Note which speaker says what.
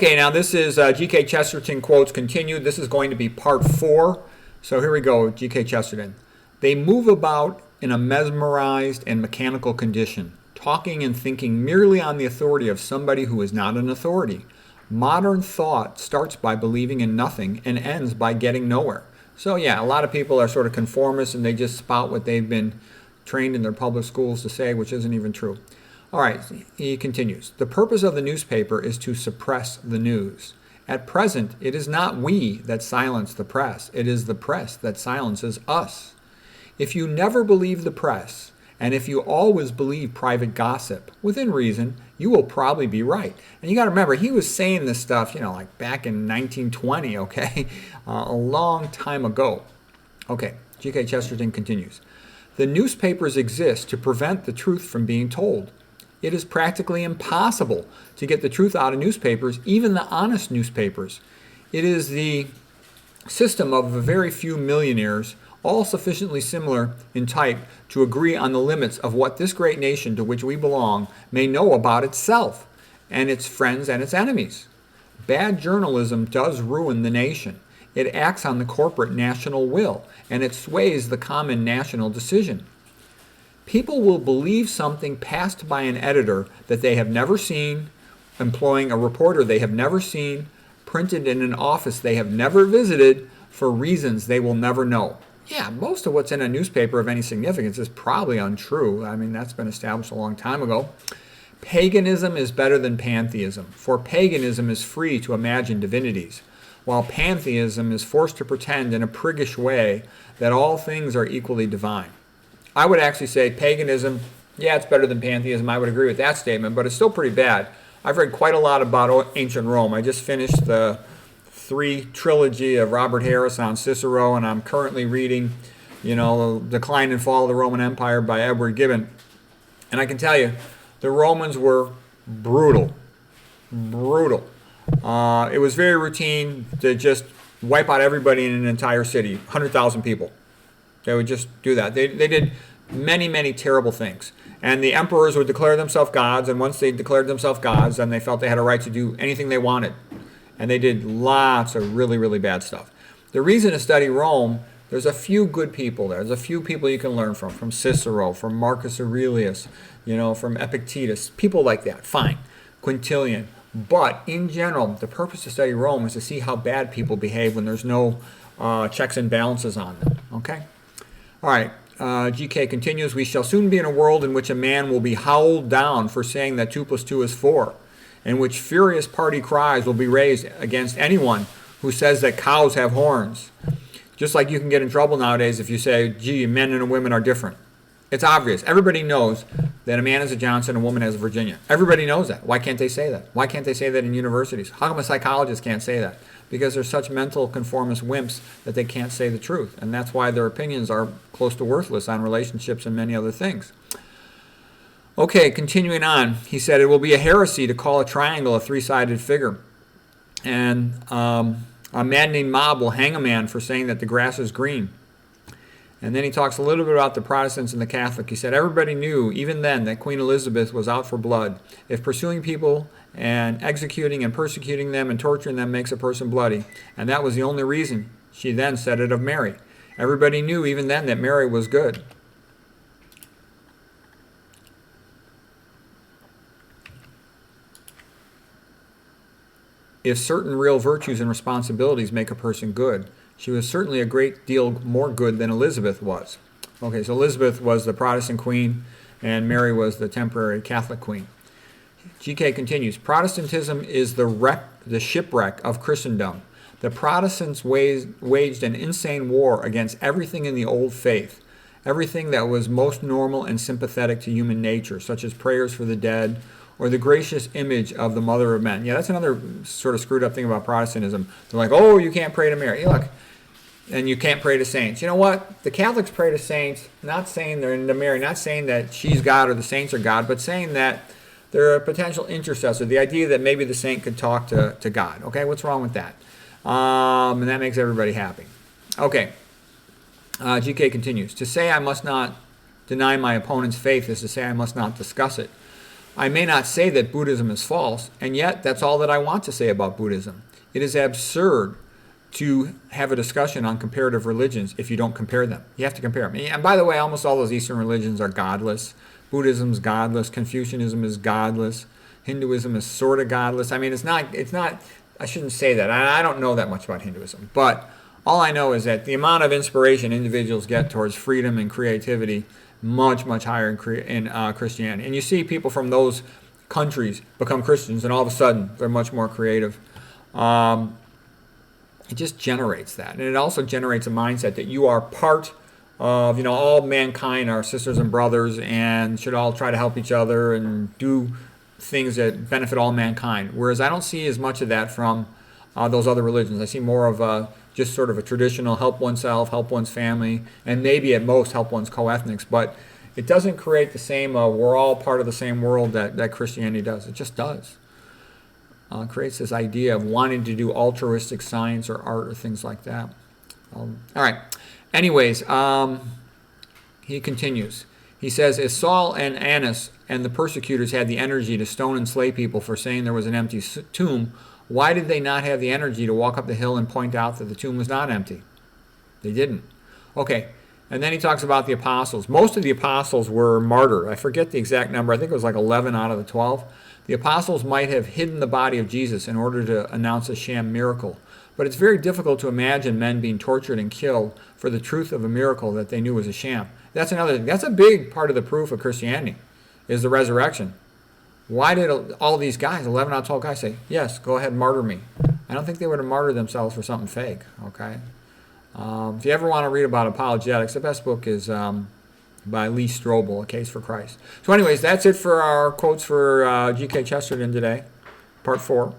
Speaker 1: Okay, now this is GK Chesterton quotes continued. This is going to be part 4. So here we go, GK Chesterton. They move about in a mesmerized and mechanical condition, talking and thinking merely on the authority of somebody who is not an authority. Modern thought starts by believing in nothing and ends by getting nowhere. So yeah, a lot of people are sort of conformists and they just spout what they've been trained in their public schools to say, which isn't even true. All right, he continues. The purpose of the newspaper is to suppress the news. At present, it is not we that silence the press. It is the press that silences us. If you never believe the press, and if you always believe private gossip, within reason, you will probably be right. And you got to remember, he was saying this stuff, like back in 1920, okay? A long time ago. Okay, GK Chesterton continues. The newspapers exist to prevent the truth from being told. It is practically impossible to get the truth out of newspapers, even the honest newspapers. It is the system of a very few millionaires, all sufficiently similar in type to agree on the limits of what this great nation to which we belong may know about itself and its friends and its enemies. Bad journalism does ruin the nation. It acts on the corporate national will, and it sways the common national decision. People will believe something passed by an editor that they have never seen, employing a reporter they have never seen, printed in an office they have never visited, for reasons they will never know. Yeah, most of what's in a newspaper of any significance is probably untrue. I mean, that's been established a long time ago. Paganism is better than pantheism, for paganism is free to imagine divinities, while pantheism is forced to pretend in a priggish way that all things are equally divine. I would actually say paganism, yeah, it's better than pantheism. I would agree with that statement, but it's still pretty bad. I've read quite a lot about ancient Rome. I just finished the 3 trilogy of Robert Harris on Cicero, and I'm currently reading, The Decline and Fall of the Roman Empire by Edward Gibbon. And I can tell you, the Romans were brutal. Brutal. It was very routine to just wipe out everybody in an entire city, 100,000 people. They would just do that. They did many, many terrible things. And the emperors would declare themselves gods, and once they declared themselves gods, then they felt they had a right to do anything they wanted. And they did lots of really, really bad stuff. The reason to study Rome, there's a few good people there. There's a few people you can learn from Cicero, from Marcus Aurelius, from Epictetus, people like that. Fine. Quintilian. But in general, the purpose to study Rome is to see how bad people behave when there's no checks and balances on them. Okay? All right, GK continues, we shall soon be in a world in which a man will be howled down for saying that 2 + 2 is 4, in which furious party cries will be raised against anyone who says that cows have horns. Just like you can get in trouble nowadays if you say, gee, men and women are different. It's obvious. Everybody knows that a man is a Johnson, a woman is a Virginia. Everybody knows that. Why can't they say that? Why can't they say that in universities? How come a psychologist can't say that? Because they're such mental conformist wimps that they can't say the truth. And that's why their opinions are close to worthless on relationships and many other things. Okay, continuing on. He said, it will be a heresy to call a triangle a 3-sided figure. And a maddening mob will hang a man for saying that the grass is green. And then he talks a little bit about the Protestants and the Catholic. He said, everybody knew, even then, that Queen Elizabeth was out for blood. If pursuing people and executing and persecuting them and torturing them makes a person bloody, and that was the only reason she then said it of Mary. Everybody knew, even then, that Mary was good. If certain real virtues and responsibilities make a person good, she was certainly a great deal more good than Elizabeth was. Okay, so Elizabeth was the Protestant queen, and Mary was the temporary Catholic queen. GK continues, Protestantism is the shipwreck of Christendom. The Protestants waged an insane war against everything in the old faith, everything that was most normal and sympathetic to human nature, such as prayers for the dead, or the gracious image of the Mother of Men. Yeah, that's another sort of screwed up thing about Protestantism. They're like, oh, you can't pray to Mary. Look, and you can't pray to saints. You know what? The Catholics pray to saints, not saying they're into Mary, not saying that she's God or the saints are God, but saying that they're a potential intercessor. The idea that maybe the saint could talk to God. Okay, what's wrong with that? And that makes everybody happy. Okay, GK continues. To say I must not deny my opponent's faith is to say I must not discuss it. I may not say that Buddhism is false, and yet that's all that I want to say about Buddhism. It is absurd to have a discussion on comparative religions if you don't compare them. You have to compare them. And by the way, almost all those Eastern religions are godless. Buddhism's godless. Confucianism is godless. Hinduism is sort of godless. I mean, it's not, I shouldn't say that. I don't know that much about Hinduism. But all I know is that the amount of inspiration individuals get towards freedom and creativity, much, much higher in Christianity. And you see people from those countries become Christians, and all of a sudden, they're much more creative. It just generates that. And it also generates a mindset that you are part of, all mankind are sisters and brothers and should all try to help each other and do things that benefit all mankind. Whereas I don't see as much of that from those other religions. I see more of just sort of a traditional help oneself, help one's family, and maybe at most help one's co-ethnics. But it doesn't create the same, we're all part of the same world that Christianity does. It just does. Creates this idea of wanting to do altruistic science or art or things like that. All right. Anyways, he continues. He says, if Saul and Annas and the persecutors had the energy to stone and slay people for saying there was an empty tomb, why did they not have the energy to walk up the hill and point out that the tomb was not empty? They didn't. Okay. And then he talks about the apostles. Most of the apostles were martyred. I forget the exact number. I think it was like 11 out of the 12. The apostles might have hidden the body of Jesus in order to announce a sham miracle. But it's very difficult to imagine men being tortured and killed for the truth of a miracle that they knew was a sham. That's another thing. That's a big part of the proof of Christianity, is the resurrection. Why did all these guys, 11 out of 12 guys, say, yes, go ahead and martyr me? I don't think they would have martyred themselves for something fake, okay? If you ever want to read about apologetics, the best book is by Lee Strobel, A Case for Christ. So anyways, that's it for our quotes for GK Chesterton today, part 4.